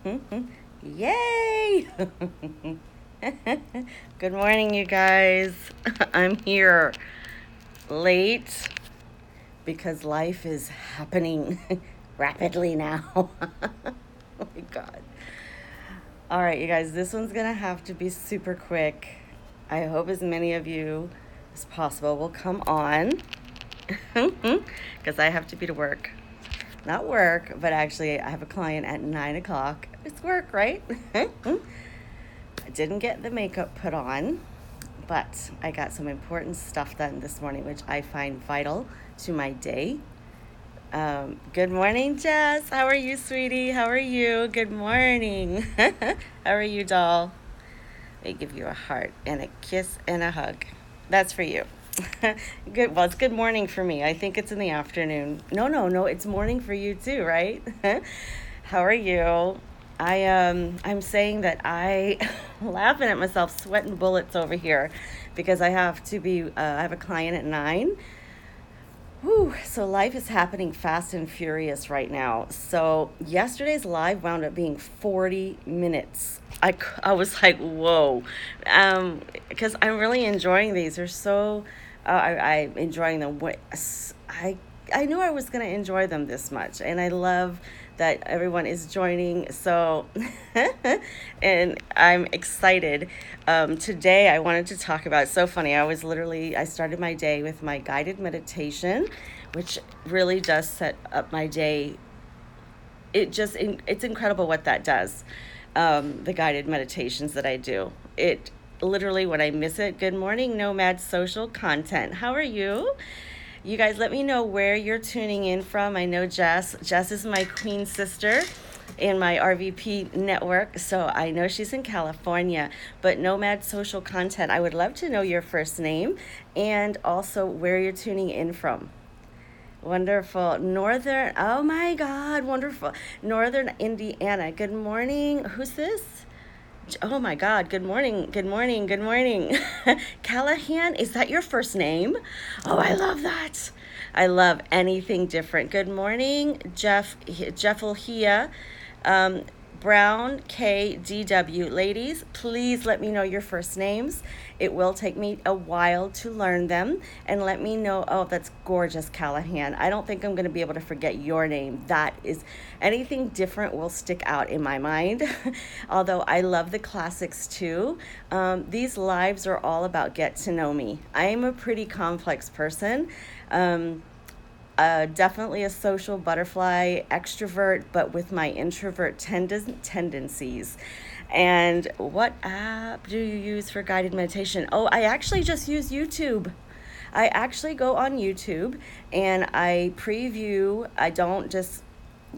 Yay! Good morning, you guys. I'm here late because life is happening rapidly now. Oh my God. All right, you guys, this one's going to have to be super quick. I hope as many of you as possible will come on because I have to be to work. Not work, but actually, I have a client at 9 o'clock. It's work, right? I didn't get the makeup put on, but I got some important stuff done this morning, which I find vital to my day. Good morning, Jess. How are you, sweetie? How are you? Good morning. How are you, doll? They give you a heart and a kiss and a hug. That's for you. Good. Well, it's good morning for me. I think it's in the afternoon. No. It's morning for you too, right? How are you? I'm saying that I laughing at myself, sweating bullets over here, because I have to be. I have a client at 9. Whew, so life is happening fast and furious right now. So yesterday's live wound up being 40 minutes. I was like, whoa, because I'm really enjoying these. They're so, I'm enjoying them. I knew I was going to enjoy them this much, and I love that everyone is joining. So, and I'm excited. Today, I wanted to talk about. It's so funny. I started my day with my guided meditation, which really does set up my day. It's incredible what that does. The guided meditations that I do. It literally, when I miss it, good morning, Nomad Social Content. How are you? You guys, let me know where you're tuning in from. I know Jess. Jess is my queen sister in my RVP network, so I know she's in California. But Nomad Social Content, I would love to know your first name and also where you're tuning in from. Wonderful. Oh my God, wonderful. Northern Indiana. Good morning. Who's this? Oh my God, good morning, good morning, good morning. Callahan, is that your first name? Oh, I love that. I love anything different. Good morning, Jeff Hilhia. Brown KDW. Ladies, please let me know your first names. It will take me a while to learn them. And let me know. Oh, that's gorgeous, Callahan. I don't think I'm going to be able to forget your name. That is, anything different will stick out in my mind. Although I love the classics too. These lives are all about get to know me. I am a pretty complex person. Definitely a social butterfly, extrovert, but with my introvert tendencies. And what app do you use for guided meditation? Oh, I actually just use YouTube. I actually go on YouTube and I preview. I don't just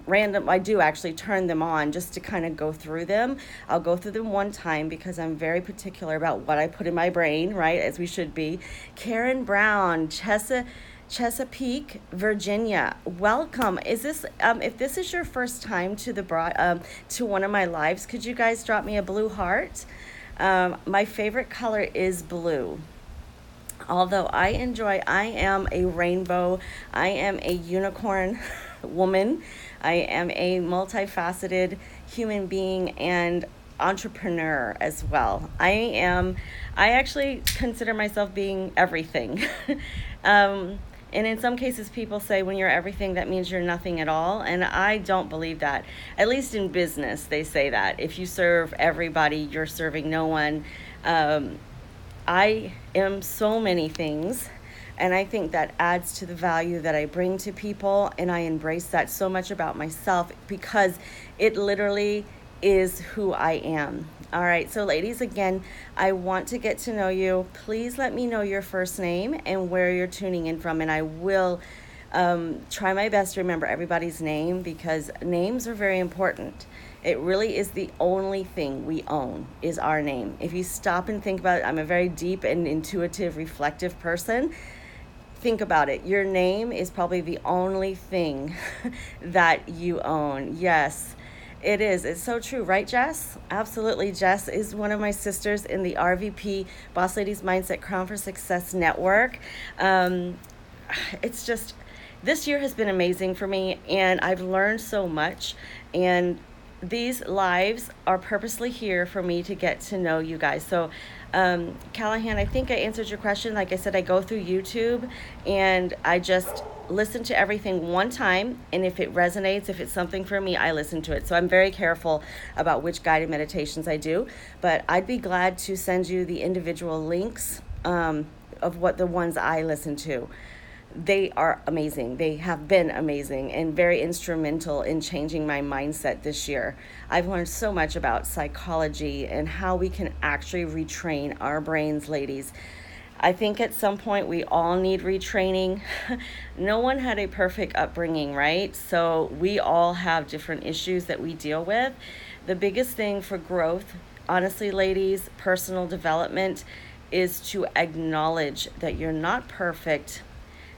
random. I do actually turn them on just to kind of go through them. I'll go through them one time because I'm very particular about what I put in my brain, right, as we should be. Karen Brown, Chesapeake, Virginia. Welcome. Is this if this is your first time to to one of my lives, could you guys drop me a blue heart? My favorite color is blue. Although I am a rainbow, I am a unicorn woman, I am a multifaceted human being and entrepreneur as well. I actually consider myself being everything. And in some cases, people say when you're everything, that means you're nothing at all. And I don't believe that. At least in business, they say that. If you serve everybody, you're serving no one. Um, I am so many things, and I think that adds to the value that I bring to people, and I embrace that so much about myself because it literally is who I am. All right, so ladies, again, I want to get to know you. Please let me know your first name and where you're tuning in from, and I will try my best to remember everybody's name because names are very important. It really is the only thing we own is our name. If you stop and think about it, I'm a very deep and intuitive, reflective person. Think about it. Your name is probably the only thing that you own. Yes, it is. It's so true, right, Jess? Absolutely. Jess is one of my sisters in the RVP Boss Ladies Mindset Crown for Success Network. Um, it's just, this year has been amazing for me, and I've learned so much. And these lives are purposely here for me to get to know you guys. So, Callahan, I think I answered your question. Like I said, I go through YouTube and I just listen to everything one time. And if it resonates, if it's something for me, I listen to it. So I'm very careful about which guided meditations I do. But I'd be glad to send you the individual links of what the ones I listen to. They are amazing. They have been amazing and very instrumental in changing my mindset this year. I've learned so much about psychology and how we can actually retrain our brains, ladies. I think at some point we all need retraining. No one had a perfect upbringing, right? So we all have different issues that we deal with. The biggest thing for growth, honestly, ladies, personal development, is to acknowledge that you're not perfect,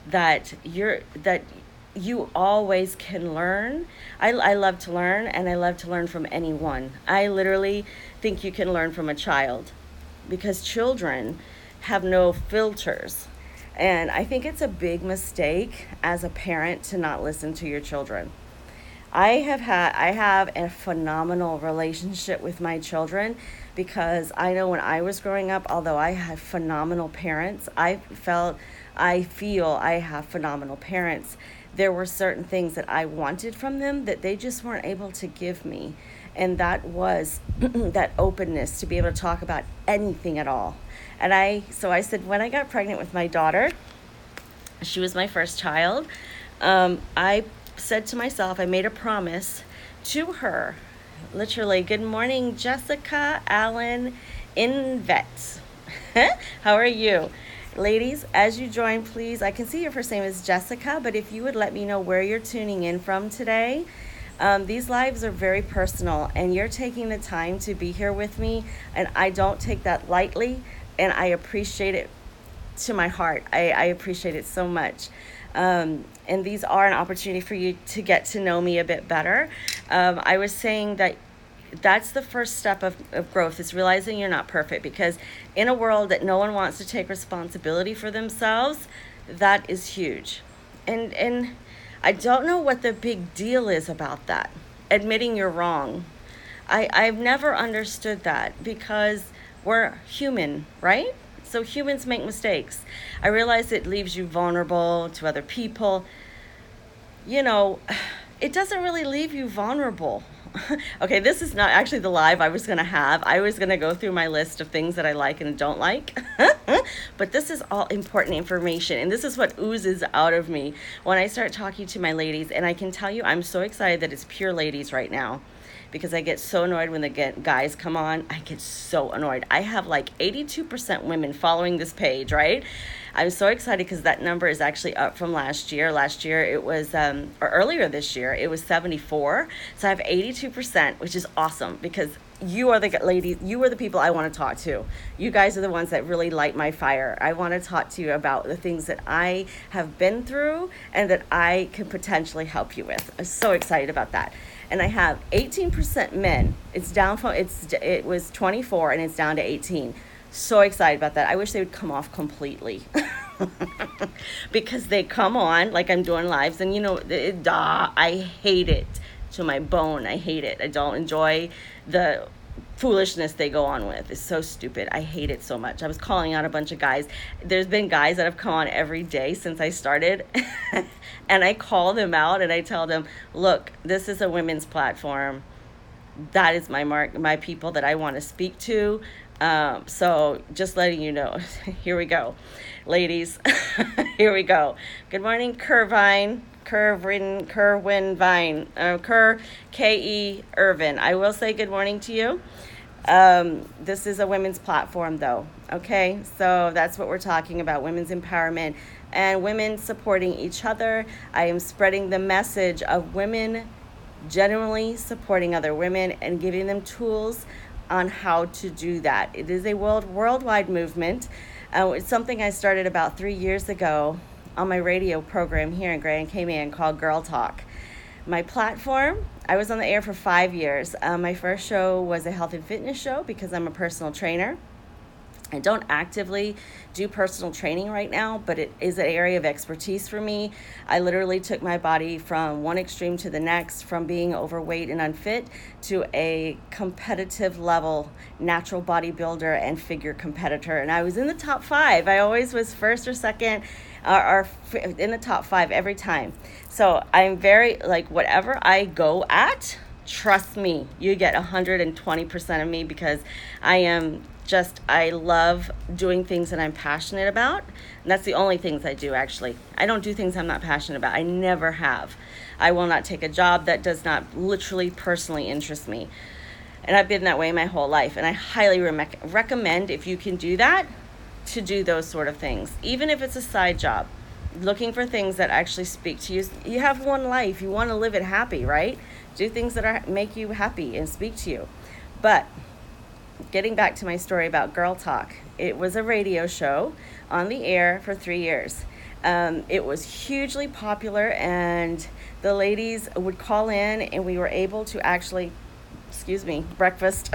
that you always can learn. I love to learn, and I love to learn from anyone. I literally think you can learn from a child because children have no filters. And I think it's a big mistake as a parent to not listen to your children. I have a phenomenal relationship with my children because I know when I was growing up, although I had phenomenal parents, I feel I have phenomenal parents. There were certain things that I wanted from them that they just weren't able to give me. And that was that openness to be able to talk about anything at all. So I said, when I got pregnant with my daughter, she was my first child. I said to myself, I made a promise to her, literally, good morning, Jessica Allen in Vets. How are you? Ladies, as you join, please, I can see your first name is Jessica, but if you would let me know where you're tuning in from today. These lives are very personal, and you're taking the time to be here with me, and I don't take that lightly, and I appreciate it to my heart. I appreciate it so much. And these are an opportunity for you to get to know me a bit better. I was saying that that's the first step of growth, is realizing you're not perfect, because in a world that no one wants to take responsibility for themselves, that is huge. And I don't know what the big deal is about that, admitting you're wrong. I've never understood that, because we're human, right? So humans make mistakes. I realize it leaves you vulnerable to other people. You know, it doesn't really leave you vulnerable. Okay, this is not actually the live I was going to have. I was going to go through my list of things that I like and don't like. But this is all important information, and this is what oozes out of me when I start talking to my ladies. And I can tell you, I'm so excited that it's pure ladies right now, because I get so annoyed when the guys come on. I get so annoyed. I have like 82% women following this page, right? I'm so excited because that number is actually up from last year. Last year it was, or earlier this year, it was 74. So I have 82%, which is awesome, because you are the ladies, you are the people I want to talk to. You guys are the ones that really light my fire. I want to talk to you about the things that I have been through and that I can potentially help you with. I'm so excited about that. And I have 18% men. It was 24 and it's down to 18. So excited about that. I wish they would come off completely. Because they come on like I'm doing lives, and I hate it to my bone. I hate it. I don't enjoy the foolishness they go on with. It's so stupid. I hate it so much. I was calling out a bunch of guys. There's been guys that have come on every day since I started. And I call them out and I tell them, look, this is a women's platform. That is my people that I want to speak to. So just letting you know. Here we go, ladies. Here we go. Good morning, Kerwin Vine, K.E. Irvin. I will say good morning to you. This is a women's platform, though. Okay, so that's what we're talking about: women's empowerment and women supporting each other. I am spreading the message of women genuinely supporting other women and giving them tools on how to do that. It is a worldwide movement. It's something I started about 3 years ago on my radio program here in Grand Cayman called Girl Talk. My platform, I was on the air for 5 years. My first show was a health and fitness show because I'm a personal trainer. I don't actively do personal training right now, but it is an area of expertise for me. I literally took my body from one extreme to the next, from being overweight and unfit to a competitive level natural bodybuilder and figure competitor. And I was in the top 5. I always was first or second or in the top 5 every time. So I'm very, like, whatever I go at, trust me, you get 120% of me, because I love doing things that I'm passionate about. And that's the only things I do, actually. I don't do things I'm not passionate about. I never have. I will not take a job that does not literally personally interest me. And I've been that way my whole life. And I highly recommend, if you can do that, to do those sort of things. Even if it's a side job, looking for things that actually speak to you. You have one life. You want to live it happy, right? Do things that make you happy and speak to you. But getting back to my story about Girl Talk, it was a radio show on the air for 3 years. It was hugely popular, and the ladies would call in, and we were able to actually, breakfast.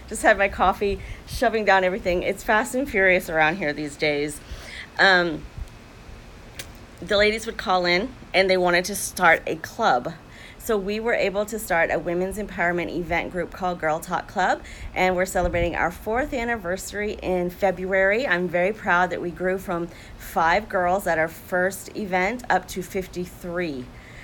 Just had my coffee, shoving down everything. It's fast and furious around here these days. The ladies would call in, and they wanted to start a club. So we were able to start a women's empowerment event group called Girl Talk Club, and we're celebrating our 4th anniversary in February. I'm very proud that we grew from 5 girls at our first event up to 53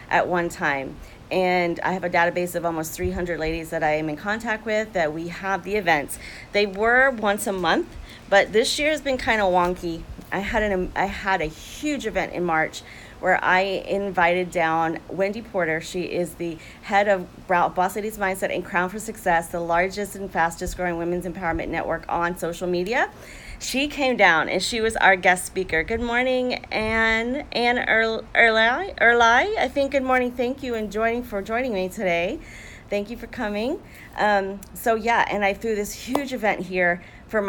at one time. And I have a database of almost 300 ladies that I am in contact with that we have the events. They were once a month, but this year has been kind of wonky. I had a huge event in March where I invited down Wendy Porter. She is the head of Boss Ladies Mindset and Crown for Success, the largest and fastest growing women's empowerment network on social media. She came down and she was our guest speaker. Good morning, Anne Erlai. I think good morning. Thank you for joining me today. Thank you for coming. And I threw this huge event here for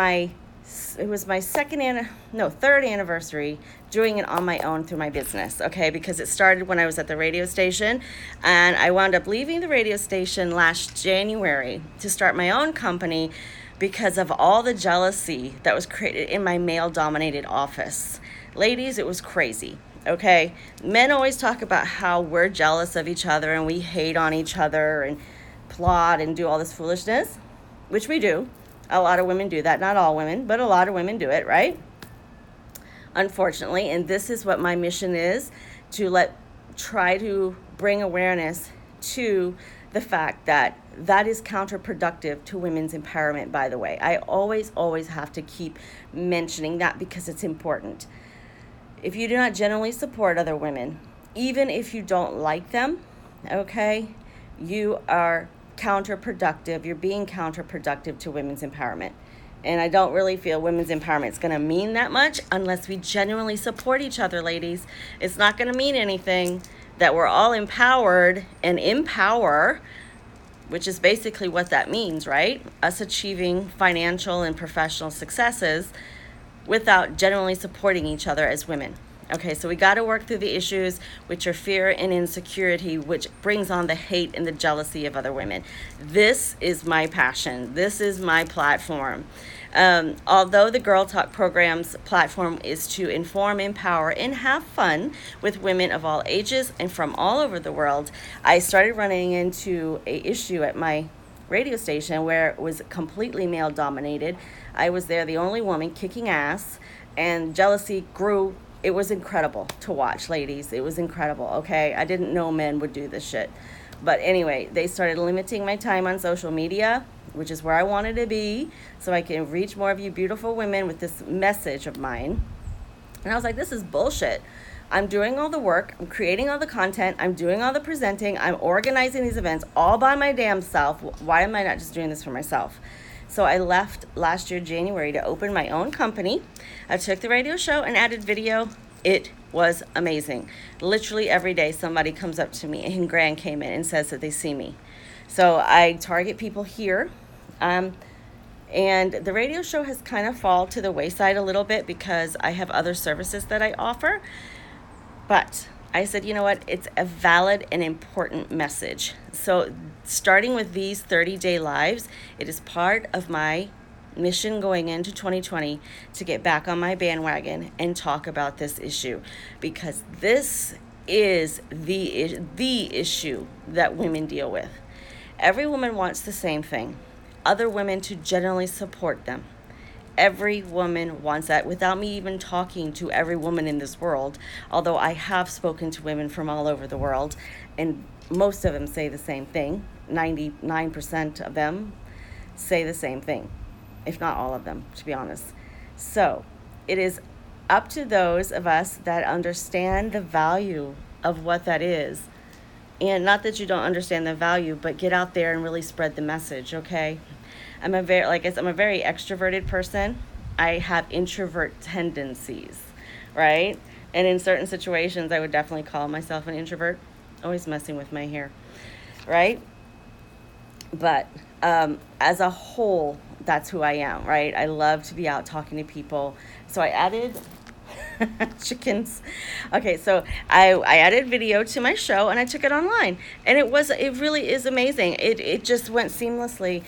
it was my third anniversary doing it on my own through my business, okay? Because it started when I was at the radio station, and I wound up leaving the radio station last January to start my own company because of all the jealousy that was created in my male-dominated office. Ladies, it was crazy, okay? Men always talk about how we're jealous of each other and we hate on each other and plot and do all this foolishness, which we do. A lot of women do that. Not all women, but a lot of women do it, right? Unfortunately, and this is what my mission is, to try to bring awareness to the fact that is counterproductive to women's empowerment, by the way. I always have to keep mentioning that because it's important. If you do not generally support other women, even if you don't like them, okay, you are counterproductive. You're being counterproductive to women's empowerment. And I don't really feel women's empowerment is going to mean that much unless we genuinely support each other, ladies. It's not going to mean anything that we're all empowered and empower, which is basically what that means, right? Us achieving financial and professional successes without generally supporting each other as women. Okay, so we got to work through the issues, which are fear and insecurity, which brings on the hate and the jealousy of other women. This is my passion. This is my platform. Although the Girl Talk program's platform is to inform, empower, and have fun with women of all ages and from all over the world, I started running into an issue at my radio station where it was completely male-dominated. I was there, the only woman, kicking ass, and jealousy grew. It was incredible to watch, ladies. It was incredible, okay? I didn't know men would do this shit. But anyway, they started limiting my time on social media, which is where I wanted to be, so I can reach more of you beautiful women with this message of mine. And I was like, this is bullshit. I'm doing all the work. I'm creating all the content. I'm doing all the presenting. I'm organizing these events all by my damn self. Why am I not just doing this for myself? So I left last year, January, to open my own company. I took the radio show and added video. It was amazing. Literally every day somebody comes up to me, and Gran came in and says that they see me. So I target people here. And the radio show has kind of fallen to the wayside a little bit because I have other services that I offer. But I said, you know what? It's a valid and important message. So starting with these 30-day lives, it is part of my mission going into 2020 to get back on my bandwagon and talk about this issue, because this is the issue that women deal with. Every woman wants the same thing: other women to generally support them. Every woman wants that, without me even talking to every woman in this world, although I have spoken to women from all over the world, and most of them say the same thing. 99% of them say the same thing, if not all of them, to be honest. So it is up to those of us that understand the value of what that is. And not that you don't understand the value, but get out there and really spread the message, okay? I'm a very, like I said, I'm a very extroverted person. I have introvert tendencies, right? And in certain situations, I would definitely call myself an introvert. Always messing with my hair, right? But as a whole, that's who I am, right? I love to be out talking to people. So I added chickens. Okay, so I added video to my show and I took it online, and it really is amazing. It just went seamlessly.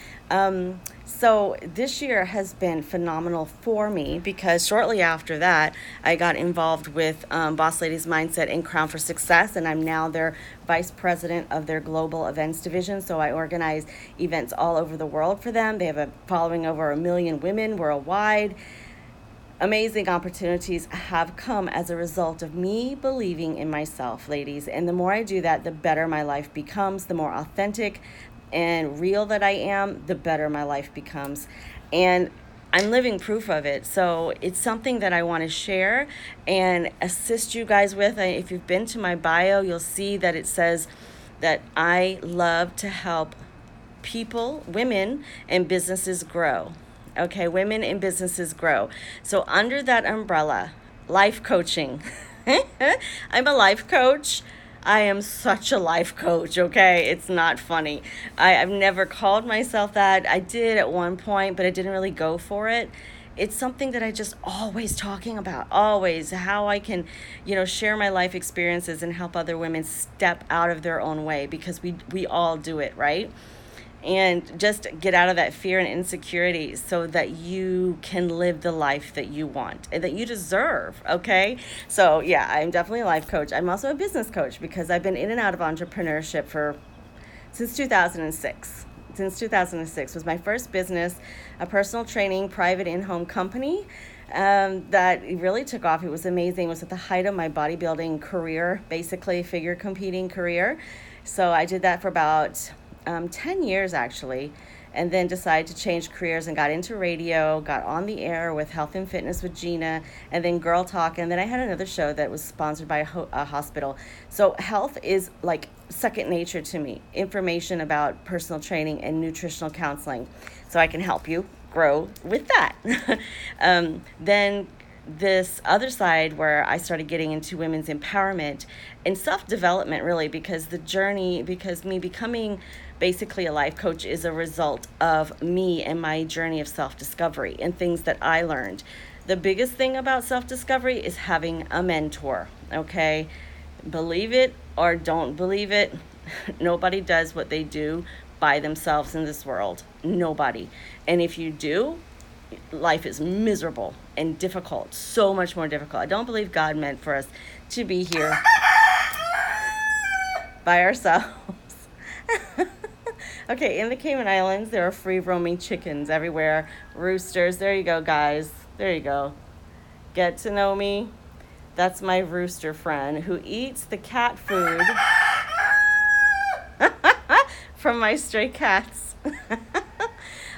So this year has been phenomenal for me, because shortly after that I got involved with Boss Ladies Mindset and Crown for Success, and I'm now their vice president of their global events division. So I organize events all over the world for them. They have a following over 1 million women worldwide. Amazing opportunities have come as a result of me believing in myself, ladies. And the more I do that, the better my life becomes. The more authentic and real that I am, the better my life becomes. And I'm living proof of it. So it's something that I want to share and assist you guys with. If you've been to my bio, you'll see that it says that I love to help people, women, and businesses grow. Okay, women and businesses grow. So under that umbrella, life coaching. I'm a life coach. I am such a life coach, okay? It's not funny. I've never called myself that. I did at one point, but I didn't really go for it. It's something that I just always talking about, always how I can, share my life experiences and help other women step out of their own way, because we all do it, right? And just get out of that fear and insecurity so that you can live the life that you want and that you deserve, okay? So yeah, I'm definitely a life coach. I'm also a business coach, because I've been in and out of entrepreneurship since 2006. Since 2006 was my first business, a personal training, private in-home company that really took off. It was amazing. It was at the height of my bodybuilding career, basically figure competing career. So I did that for about 10 years actually, and then decided to change careers and got into radio, got on the air with Health and Fitness with Gina, and then Girl Talk, and then I had another show that was sponsored by a hospital. So health is like second nature to me. Information about personal training and nutritional counseling, so I can help you grow with that. Then this other side where I started getting into women's empowerment and self-development, really, because me becoming basically a life coach is a result of me and my journey of self-discovery and things that I learned. The biggest thing about self-discovery is having a mentor, okay? Believe it or don't believe it, nobody does what they do by themselves in this world. Nobody. And if you do, life is miserable and difficult, so much more difficult. I don't believe God meant for us to be here by ourselves. Okay, in the Cayman Islands, there are free roaming chickens everywhere, roosters. There you go, guys. There you go. Get to know me. That's my rooster friend who eats the cat food from my stray cats.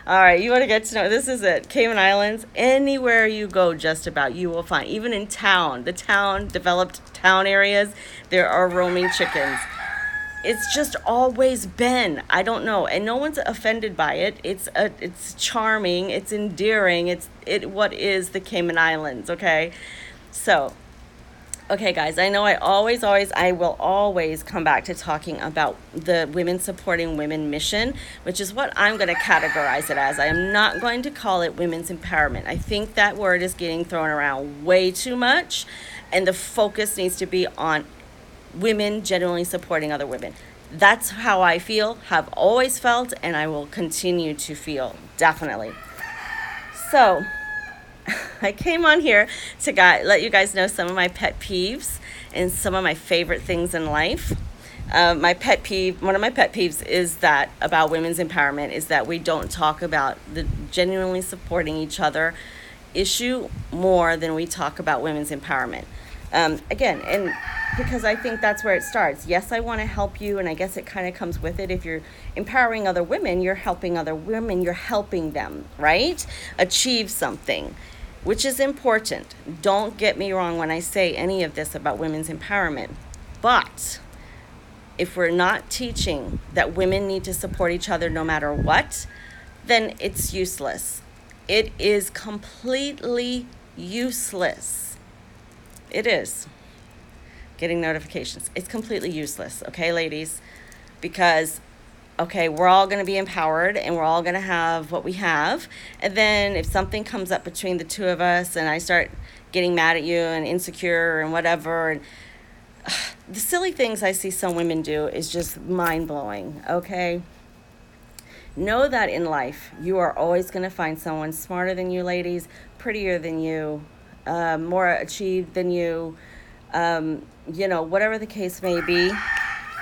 All right, you want to get to know, this is it. Cayman Islands, anywhere you go, just about, you will find, even in town, developed town areas, there are roaming chickens. It's just always been, I don't know, and no one's offended by it. It's charming, it's endearing, what is the Cayman Islands, okay? So, okay, guys, I know I will always come back to talking about the Women Supporting Women mission, which is what I'm going to categorize it as. I am not going to call it women's empowerment. I think that word is getting thrown around way too much, and the focus needs to be on women genuinely supporting other women. That's how I feel, have always felt, and I will continue to feel, definitely. So, I came on here to let you guys know some of my pet peeves and some of my favorite things in life. One of my pet peeves is that about women's empowerment is that we don't talk about the genuinely supporting each other issue more than we talk about women's empowerment. Again, and because I think that's where it starts. Yes, I want to help you, and I guess it kind of comes with it. If you're empowering other women, you're helping other women, you're helping them, right? Achieve something, which is important. Don't get me wrong when I say any of this about women's empowerment. But if we're not teaching that women need to support each other no matter what, then it's useless. It is completely useless. It is. Getting notifications. It's completely useless, okay, ladies? Because, okay, we're all going to be empowered and we're all going to have what we have. And then if something comes up between the two of us and I start getting mad at you and insecure and whatever, and the silly things I see some women do is just mind-blowing, okay? Know that in life, you are always going to find someone smarter than you, ladies, prettier than you, more achieved than you, whatever the case may be.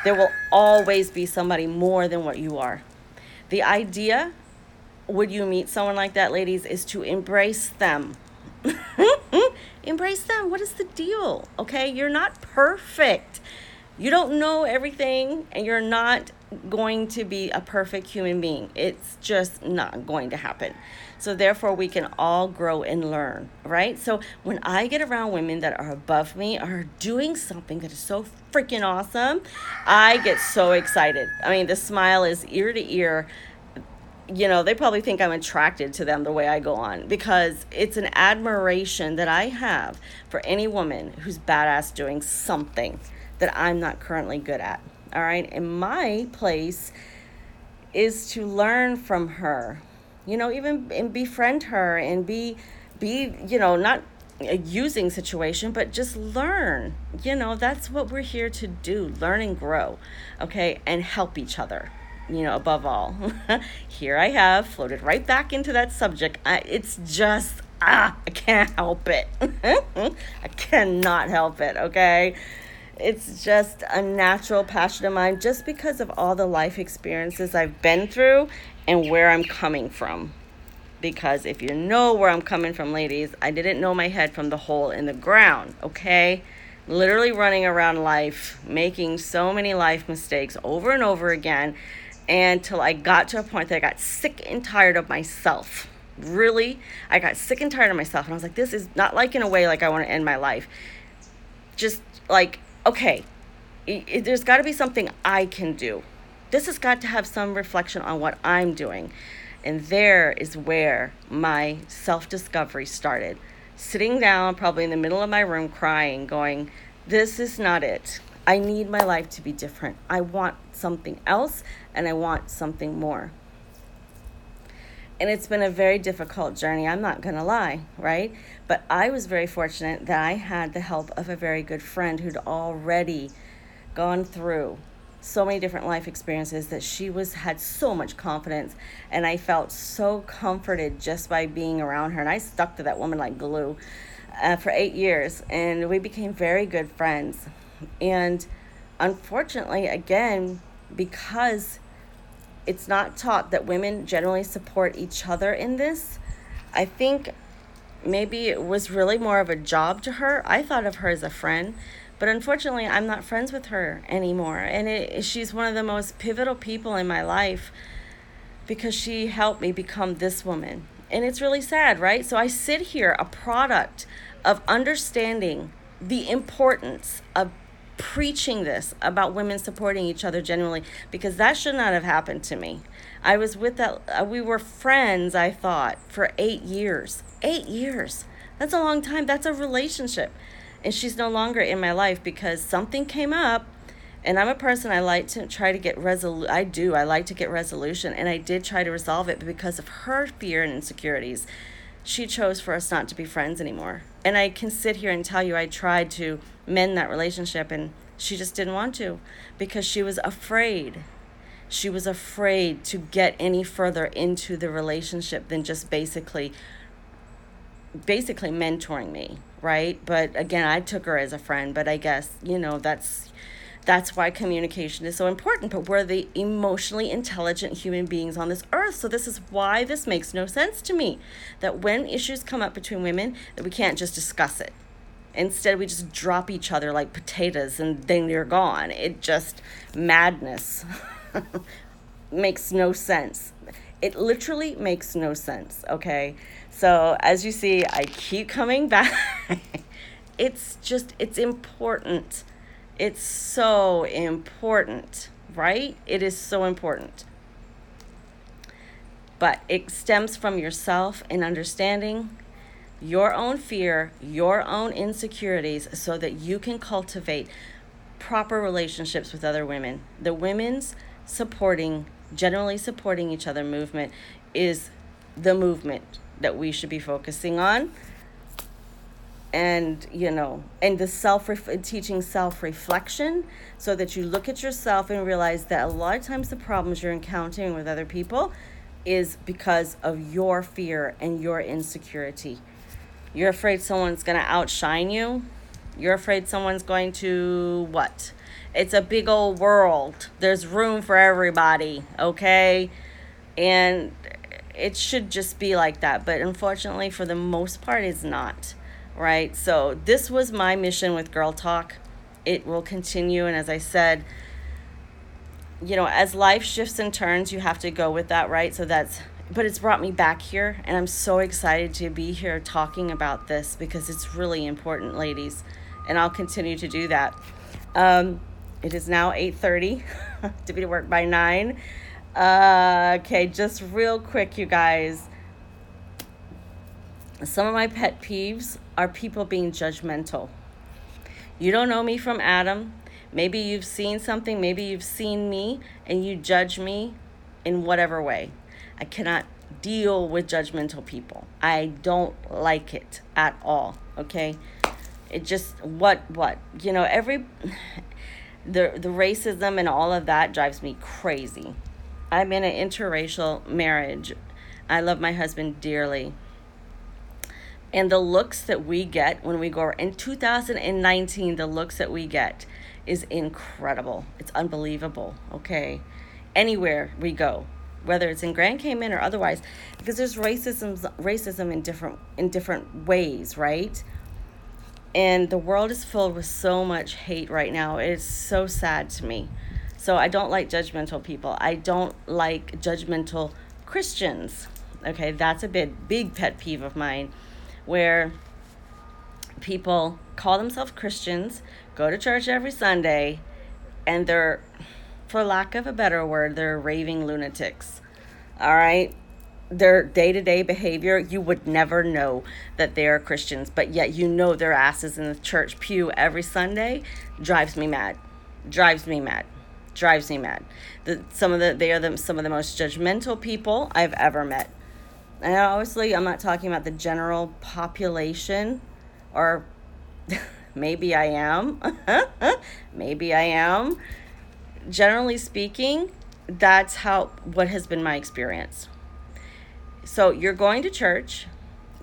There will always be somebody more than what you are. The idea, would you meet someone like that, ladies, is to embrace them. Embrace them. What is the deal? Okay, you're not perfect. You don't know everything, and you're not going to be a perfect human being. It's just not going to happen. So therefore, we can all grow and learn, right? So when I get around women that are above me, are doing something that is so freaking awesome, I get so excited. I mean, the smile is ear to ear. They probably think I'm attracted to them the way I go on, because it's an admiration that I have for any woman who's badass doing something that I'm not currently good at. All right. And my place is to learn from her, even and befriend her and be, not a using situation, but just learn. That's what we're here to do. Learn and grow. Okay. And help each other. Above all. Here I have floated right back into that subject. It's just, I can't help it. I cannot help it, okay? It's just a natural passion of mine, just because of all the life experiences I've been through and where I'm coming from. Because if you know where I'm coming from, ladies, I didn't know my head from the hole in the ground, okay? Literally running around life, making so many life mistakes over and over again, until I got to a point that I got sick and tired of myself. Really, I got sick and tired of myself. And I was like, this is not like in a way like I want to end my life. Just like, okay, there's got to be something I can do. This has got to have some reflection on what I'm doing. And there is where my self-discovery started. Sitting down, probably in the middle of my room, crying, going, this is not it. I need my life to be different. I want something else, and I want something more. And it's been a very difficult journey, I'm not going to lie, right? But I was very fortunate that I had the help of a very good friend who'd already gone through so many different life experiences, that she had so much confidence, and I felt so comforted just by being around her. And I stuck to that woman like glue for 8 years, and we became very good friends. And unfortunately, again, because it's not taught that women generally support each other in this, I think maybe it was really more of a job to her. I thought of her as a friend, but unfortunately, I'm not friends with her anymore. And she's one of the most pivotal people in my life, because she helped me become this woman. And it's really sad, right? So I sit here, a product of understanding the importance of preaching this about women supporting each other genuinely, because that should not have happened to me. I was with that, we were friends, I thought, for 8 years. 8 years. That's a long time. That's a relationship. And she's no longer in my life because something came up, and I'm a person, I like to try to get I like to get resolution, and I did try to resolve it, but because of her fear and insecurities, she chose for us not to be friends anymore. And I can sit here and tell you I tried to mend that relationship, and she just didn't want to, because she was afraid. She was afraid to get any further into the relationship than just basically basically mentoring me, right? But again, I took her as a friend, but I guess, that's why communication is so important. But we're the emotionally intelligent human beings on this earth. So this is why this makes no sense to me, that when issues come up between women, that we can't just discuss it. Instead, we just drop each other like potatoes and then you're gone. It just madness. Makes no sense. It literally makes no sense, okay? So, as you see, I keep coming back. It's important. It's so important, right? It is so important. But it stems from yourself and understanding your own fear, your own insecurities, so that you can cultivate proper relationships with other women. The women's generally supporting each other movement is the movement that we should be focusing on. And and the teaching self-reflection, so that you look at yourself and realize that a lot of times the problems you're encountering with other people is because of your fear and your insecurity. You're afraid someone's going to outshine you. You're afraid someone's going to what? It's a big old world. There's room for everybody, okay? And it should just be like that. But unfortunately, for the most part, it's not, right? So this was my mission with Girl Talk. It will continue. And as I said, as life shifts and turns, you have to go with that, right? But it's brought me back here, and I'm so excited to be here talking about this because it's really important, ladies, and I'll continue to do that. It is now 8:30 to be to work by 9. Okay, just real quick, you guys. Some of my pet peeves are people being judgmental. You don't know me from Adam. Maybe you've seen something, maybe you've seen me, and you judge me in whatever way. I cannot deal with judgmental people. I don't like it at all, okay? It just, the racism and all of that drives me crazy. I'm in an interracial marriage. I love my husband dearly. And the looks that we get when we go, in 2019, the looks that we get is incredible. It's unbelievable, okay? Anywhere we go, whether it's in Grand Cayman or otherwise, because there's racism in different ways, right? And the world is filled with so much hate right now. It's so sad to me. So I don't like judgmental people. I don't like judgmental Christians. Okay, that's a big pet peeve of mine, where people call themselves Christians, go to church every Sunday, and they're, for lack of a better word, they're raving lunatics. All right? Their day-to-day behavior, you would never know that they are Christians, but yet their asses in the church pew every Sunday. Drives me mad. They are some of the most judgmental people I've ever met. And obviously, I'm not talking about the general population, or maybe I am. Maybe I am. Generally speaking, that's what has been my experience. So you're going to church,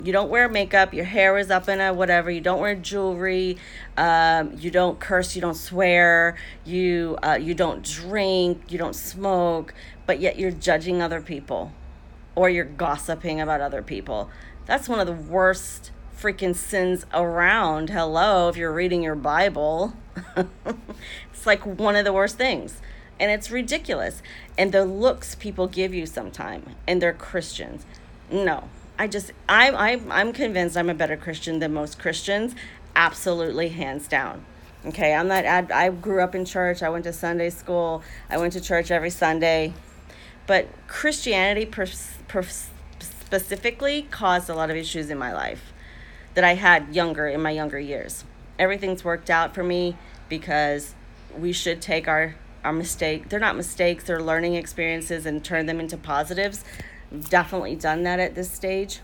you don't wear makeup, your hair is up in a whatever, you don't wear jewelry, you don't curse, you don't swear, you don't drink, you don't smoke, but yet you're judging other people, or you're gossiping about other people. That's one of the worst freaking sins around. Hello, if you're reading your Bible. It's like one of the worst things. And it's ridiculous. And the looks people give you sometime, and they're Christians. No, I'm convinced I'm a better Christian than most Christians. Absolutely, hands down. Okay, I grew up in church. I went to Sunday school. I went to church every Sunday. But Christianity specifically caused a lot of issues in my life that I had in my younger years. Everything's worked out for me because we should take our mistake. They're not mistakes, they're learning experiences, and turn them into positives. I've definitely done that at this stage.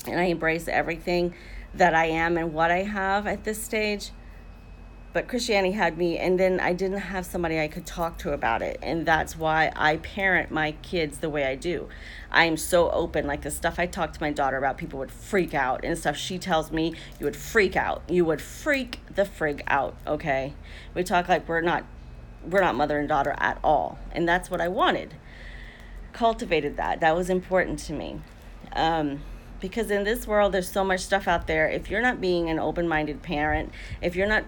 And I embrace everything that I am and what I have at this stage. but Christianity had me, and then I didn't have somebody I could talk to about it, and that's why I parent my kids the way I do. I'm so open. Like the stuff I talk to my daughter about, people would freak out, and stuff she tells me, you would freak out. You would freak the frig out. Okay, we talk like we're not mother and daughter at all, and that's what I wanted. Cultivated that. That was important to me. Um, because in this world there's so much stuff out there. If you're not being an open-minded parent, if you're not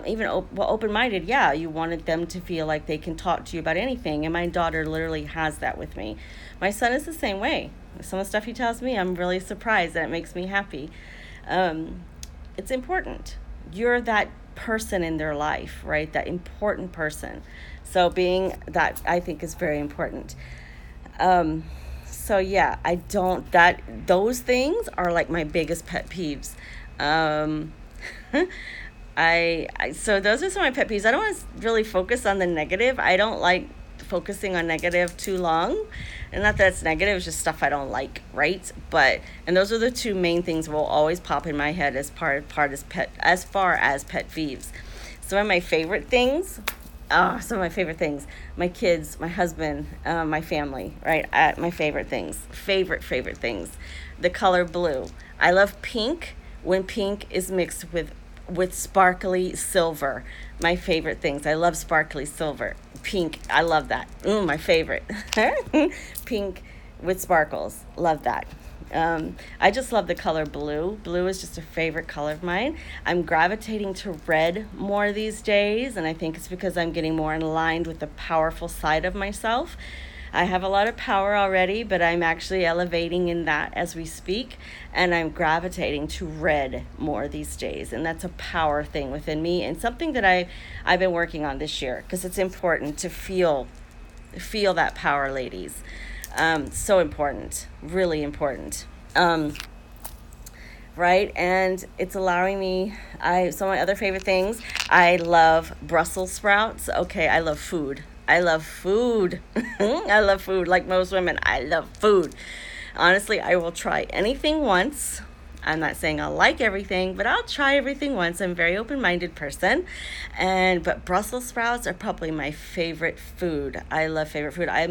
even well, open-minded, yeah, you wanted them to feel like they can talk to you about anything, and my daughter literally has that with me. My son is the same way. Some of the stuff he tells me, I'm really surprised, and it makes me happy. um, it's important. You're that person in their life, right? That important person. So being that, I think, is very important. um so yeah, I don't that those things are like my biggest pet peeves. um so those are some of my pet peeves. I don't want to really focus on the negative. I don't like focusing on negative too long, and not that it's negative, it's just stuff I don't like, right? But and those are the two main things will always pop in my head as as far as pet peeves. Some of my favorite things, some of my favorite things: my kids, my husband, my family, right? My favorite things. The color blue. I love pink when pink is mixed with sparkly silver. My favorite things. I love sparkly silver. Pink. I love that. My favorite. Pink with sparkles. Love that. I just love the color blue. Blue is just a favorite color of mine. I'm gravitating to red more these days, and I think it's because I'm getting more aligned with the powerful side of myself. I have a lot of power already, but I'm actually elevating in that as we speak, and I'm gravitating to red more these days, and that's a power thing within me, and something that I've been working on this year, because it's important to feel that power, ladies. So important, really important. Right, and it's allowing me. Some of my other favorite things: I love Brussels sprouts. Okay, I love food. I love food. I love food. Like most women, I love food. Honestly, I will try anything once. I'm not saying I'll like everything, but I'll try everything once. I'm a very open-minded person, but Brussels sprouts are probably my favorite food. I love favorite food. I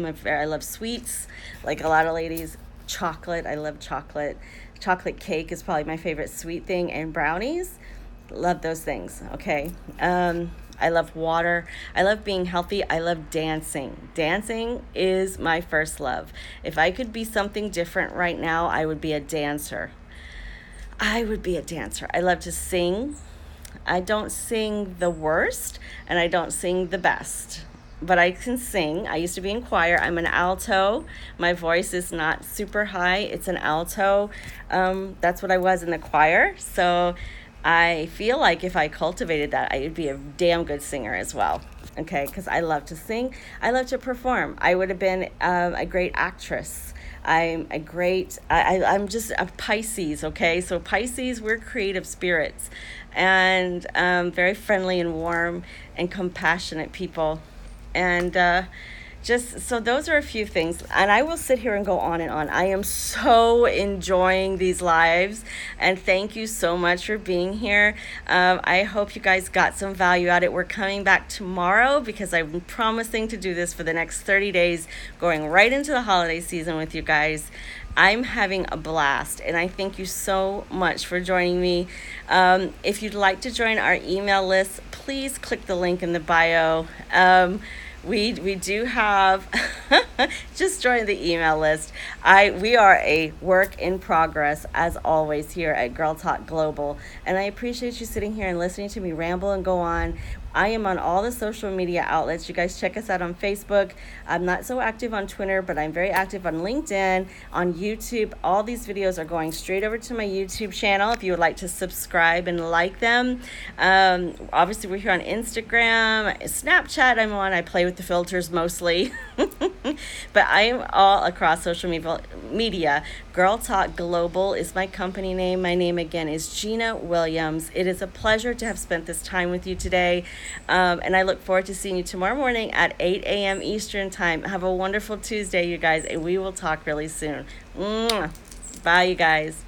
love sweets, like a lot of ladies. Chocolate. I love chocolate. Chocolate cake is probably my favorite sweet thing, and brownies. Love those things. Okay. I love water. I love being healthy. I love dancing. Dancing is my first love. If I could be something different right now, I would be a dancer. I would be a dancer. I love to sing. I don't sing the worst, and I don't sing the best, but I can sing. I used to be in choir. I'm an alto. My voice is not super high. It's an alto. That's what I was in the choir. So I feel like if I cultivated that, I would be a damn good singer as well. Okay, because I love to sing. I love to perform. I would have been a great actress. I'm just a Pisces, okay? So Pisces, we're creative spirits, and very friendly and warm and compassionate people. And just so those are a few things, and I will sit here and go on and on. I am so enjoying these lives, and thank you so much for being here. I hope you guys got some value out of it. We're coming back tomorrow because I'm promising to do this for the next 30 days, going right into the holiday season with you guys. I'm having a blast, and I thank you so much for joining me. If you'd like to join our email list, please click the link in the bio. We do have just join the email list. We are a work in progress as always here at Girl Talk Global, and I appreciate you sitting here and listening to me ramble and go on. I am on all the social media outlets. You guys check us out on Facebook. I'm not so active on Twitter, but I'm very active on LinkedIn, on YouTube. All these videos are going straight over to my YouTube channel if you would like to subscribe and like them. Obviously, we're here on Instagram, Snapchat I'm on. I play with the filters mostly. But I am all across social media. Girl Talk Global is my company name. My name again is Gina Williams. It is a pleasure to have spent this time with you today. And I look forward to seeing you tomorrow morning at 8 a.m. Eastern Time. Have a wonderful Tuesday, you guys, and we will talk really soon. Mwah. Bye, you guys.